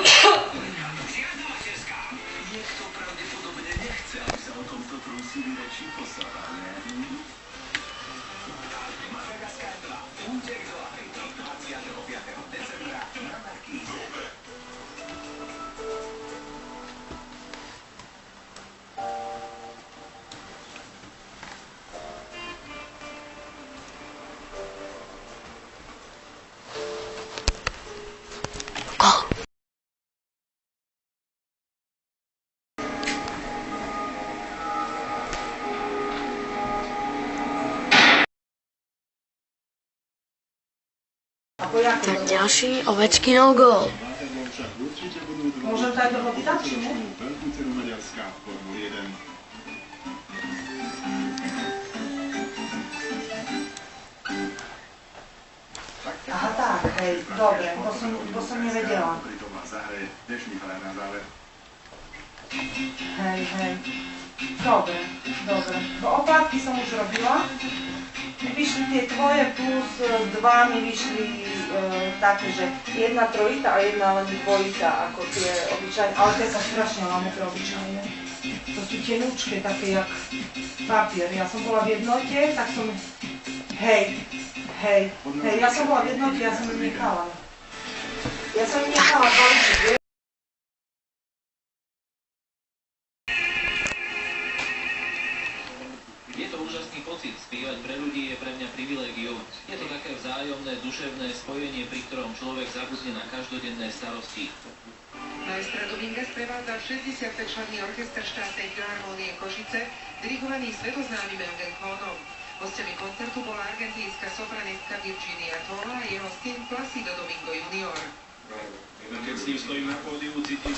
Žiadna materská. Niekto pravdepodobne nechce, aby sa o tomto trúsili reči po savane. Madagaskar 2. Útek do Afriky 25. decembra na Markíze. Tak ďalší Ovečkinov gól. Môžem to aj do vody dať, či nie? Veľkú cenu Maďarska v Formule 1. Aha, tak, hej, dobre, to som nevedela. Pritom má zahre dnešný chlár na záver. Hej, dobre. Oplatky som už robila. Vyšli tie tvoje plus 2 mi vyšli také, že jedna trojita a jedna len dvojita, ako tie obyčajné, ale tie sa strašne lámu tie obyčajné. To sú tenúčke, také jak papier. Ja som bola v jednote, tak som, hej, ja som bola v jednote, ja som im nechala. Ja som im nechala balíček. Je to úžasný pocit, spívať pre ľudí je pre mňa privilégium. Je to také vzájomné, duševné spojenie, pri ktorom človek zabudne na každodenné starosti. Maestra Dominga sprevádza 60-členný orchester štátnej filharmónie Košice, dirigovaný svetoznámym Engelkónom. Hosťami koncertu bola argentínska sopranistka Virginia Tola a jeho syn Placido Domingo junior. Keď s ním stojím na pódiu, cítim